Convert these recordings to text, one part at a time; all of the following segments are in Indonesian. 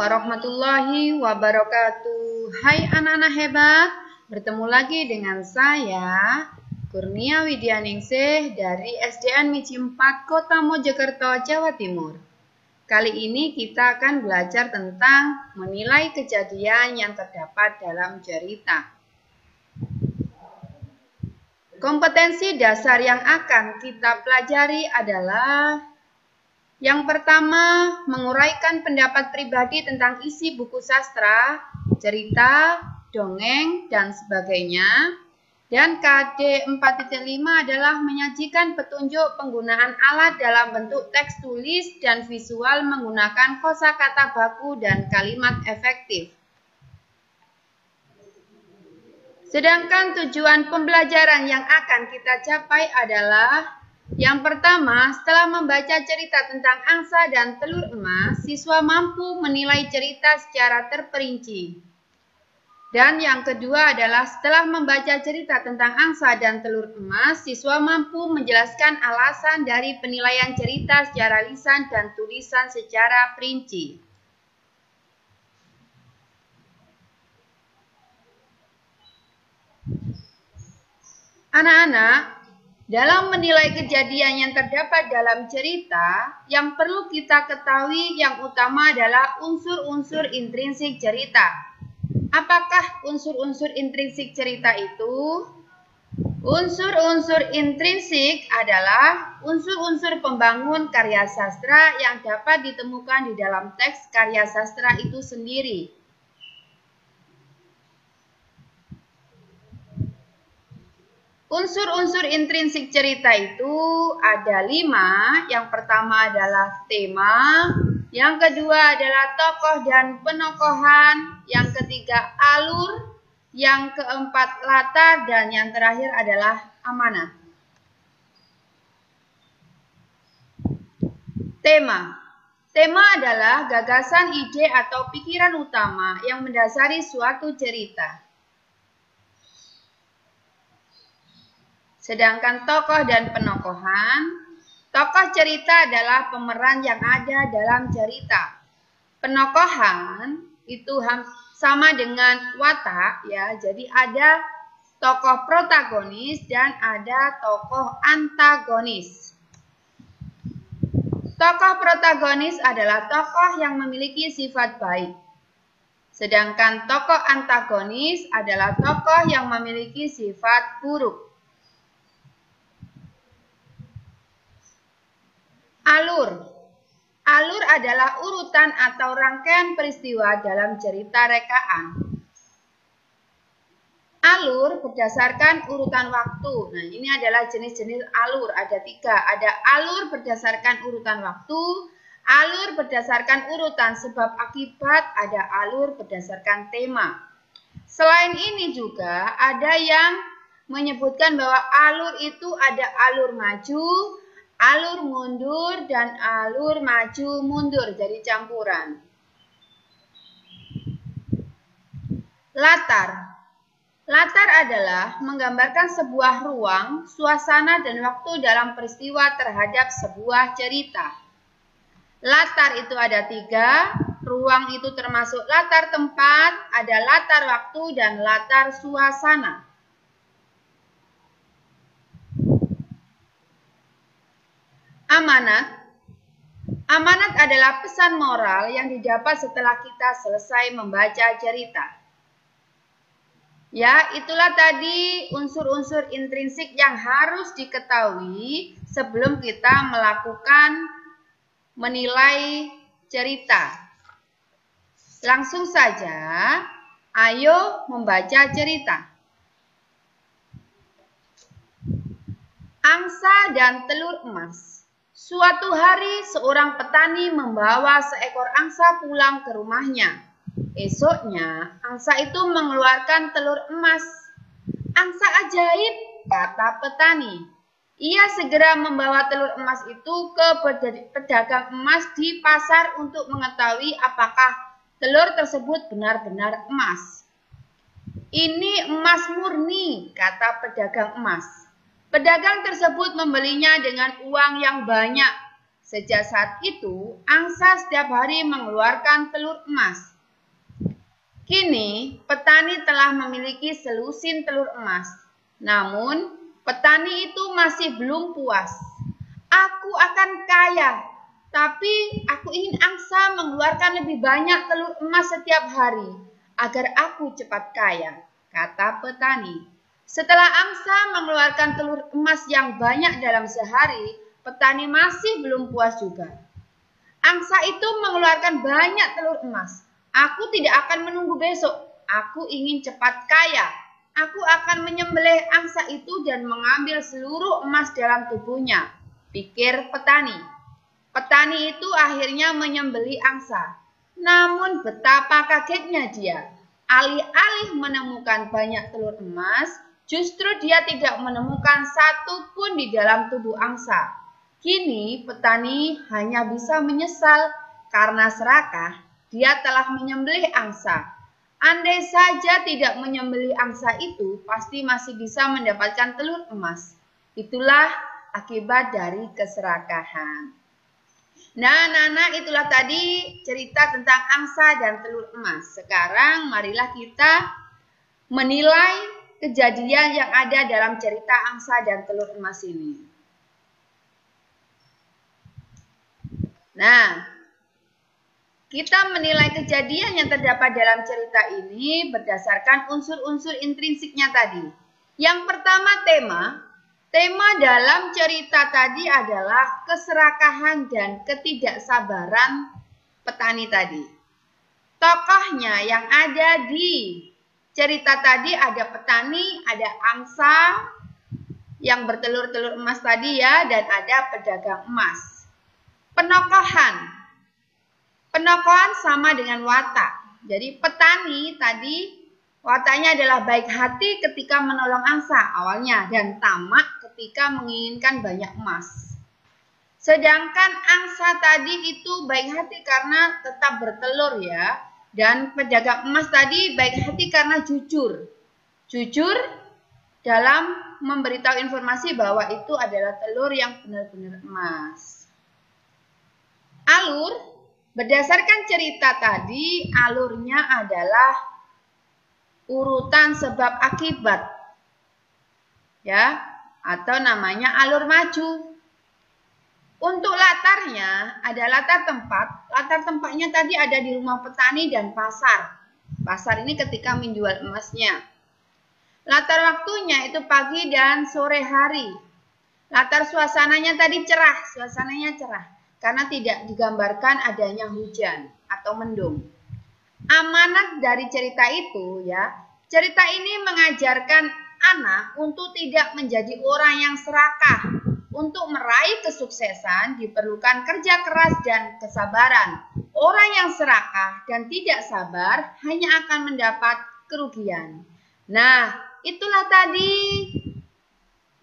warahmatullahi wabarakatuh. Hai anak-anak hebat, bertemu lagi dengan saya Kurnia Widyaningsih dari SDN Miji 4 Kota Mojokerto, Jawa Timur. Kali ini kita akan belajar tentang menilai kejadian yang terdapat dalam cerita. Kompetensi dasar yang akan kita pelajari adalah yang pertama, menguraikan pendapat pribadi tentang isi buku sastra, cerita, dongeng, dan sebagainya. Dan KD 4.5 adalah menyajikan petunjuk penggunaan alat dalam bentuk teks tulis dan visual menggunakan kosakata baku dan kalimat efektif. Sedangkan tujuan pembelajaran yang akan kita capai adalah yang pertama, setelah membaca cerita tentang angsa dan telur emas, siswa mampu menilai cerita secara terperinci. Dan yang kedua adalah setelah membaca cerita tentang angsa dan telur emas, siswa mampu menjelaskan alasan dari penilaian cerita secara lisan dan tulisan secara perinci. Anak-anak, dalam menilai kejadian yang terdapat dalam cerita, yang perlu kita ketahui yang utama adalah unsur-unsur intrinsik cerita. Apakah unsur-unsur intrinsik cerita itu? Unsur-unsur intrinsik adalah unsur-unsur pembangun karya sastra yang dapat ditemukan di dalam teks karya sastra itu sendiri. Unsur-unsur intrinsik cerita itu ada 5. Yang pertama adalah tema, yang kedua adalah tokoh dan penokohan, yang ketiga alur, yang keempat latar, dan yang terakhir adalah amanat. Tema. Tema adalah gagasan, ide, atau pikiran utama yang mendasari suatu cerita. Sedangkan tokoh dan penokohan, tokoh cerita adalah pemeran yang ada dalam cerita. Penokohan itu sama dengan watak ya. Jadi ada tokoh protagonis dan ada tokoh antagonis. Tokoh protagonis adalah tokoh yang memiliki sifat baik. Sedangkan tokoh antagonis adalah tokoh yang memiliki sifat buruk. Alur. Alur adalah urutan atau rangkaian peristiwa dalam cerita rekaan. Alur berdasarkan urutan waktu. Nah, ini adalah jenis-jenis alur. Ada 3. Ada alur berdasarkan urutan waktu, alur berdasarkan urutan sebab akibat, ada alur berdasarkan tema. Selain ini juga ada yang menyebutkan bahwa alur itu ada alur maju, alur mundur, dan alur maju mundur, jadi campuran. Latar. Latar adalah menggambarkan sebuah ruang, suasana, dan waktu dalam peristiwa terhadap sebuah cerita. Latar itu ada 3, ruang itu termasuk latar tempat, ada latar waktu, dan latar suasana. Amanat. Amanat adalah pesan moral yang didapat setelah kita selesai membaca cerita. Ya, itulah tadi unsur-unsur intrinsik yang harus diketahui sebelum kita melakukan menilai cerita. Langsung saja, ayo membaca cerita. Angsa dan telur emas. Suatu hari seorang petani membawa seekor angsa pulang ke rumahnya. Esoknya angsa itu mengeluarkan telur emas. Angsa ajaib, kata petani. Ia segera membawa telur emas itu ke pedagang emas di pasar untuk mengetahui apakah telur tersebut benar-benar emas. Ini emas murni, kata pedagang emas. Pedagang tersebut membelinya dengan uang yang banyak, Sejak saat itu, angsa setiap hari mengeluarkan telur emas. Kini, petani telah memiliki selusin telur emas. Namun, petani itu masih belum puas. Aku akan kaya, tapi aku ingin angsa mengeluarkan lebih banyak telur emas setiap hari agar aku cepat kaya, kata petani. Setelah angsa mengeluarkan telur emas yang banyak dalam sehari, petani masih belum puas juga. Angsa itu mengeluarkan banyak telur emas. Aku tidak akan menunggu besok. Aku ingin cepat kaya. Aku akan menyembelih angsa itu dan mengambil seluruh emas dalam tubuhnya, pikir petani. Petani itu akhirnya menyembelih angsa. Namun betapa kagetnya dia. Alih-alih menemukan banyak telur emas, justru dia tidak menemukan satu pun di dalam tubuh angsa. Kini petani hanya bisa menyesal karena serakah dia telah menyembelih angsa. Andai saja tidak menyembelih angsa itu, pasti masih bisa mendapatkan telur emas. Itulah akibat dari keserakahan. Nah, anak-anak, itulah tadi cerita tentang angsa dan telur emas. Sekarang marilah kita menilai kejadian yang ada dalam cerita angsa dan telur emas ini. Nah, kita menilai kejadian yang terdapat dalam cerita ini berdasarkan unsur-unsur intrinsiknya tadi. Yang pertama, tema dalam cerita tadi adalah keserakahan dan ketidaksabaran petani tadi. Tokohnya yang ada di cerita tadi ada petani, ada angsa yang bertelur-telur emas tadi ya, dan ada pedagang emas. Penokohan sama dengan watak. Jadi petani tadi wataknya adalah baik hati ketika menolong angsa awalnya dan tamak ketika menginginkan banyak emas. Sedangkan angsa tadi itu baik hati karena tetap bertelur ya. Dan pedagang emas tadi baik hati karena jujur. Jujur dalam memberitahu informasi bahwa itu adalah telur yang benar-benar emas. Alur, berdasarkan cerita tadi, alurnya adalah urutan sebab akibat. Ya, atau namanya alur maju. Untuk latarnya, ada latar tempat. Latar tempatnya tadi ada di rumah petani dan pasar. Pasar ini ketika menjual emasnya. Latar waktunya itu pagi dan sore hari. Latar suasananya tadi cerah, karena tidak digambarkan adanya hujan atau mendung. Amanat dari cerita itu ya, cerita ini mengajarkan anak untuk tidak menjadi orang yang serakah. Untuk meraih kesuksesan diperlukan kerja keras dan kesabaran. Orang yang serakah dan tidak sabar hanya akan mendapat kerugian. Nah, itulah tadi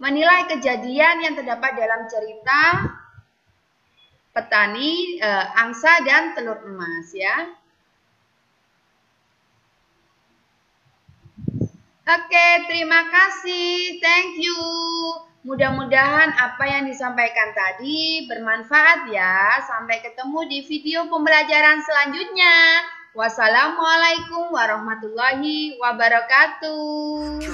menilai kejadian yang terdapat dalam cerita petani, angsa dan telur emas ya. Oke, terima kasih. Thank you. Mudah-mudahan apa yang disampaikan tadi bermanfaat ya. Sampai ketemu di video pembelajaran selanjutnya. Wassalamualaikum warahmatullahi wabarakatuh.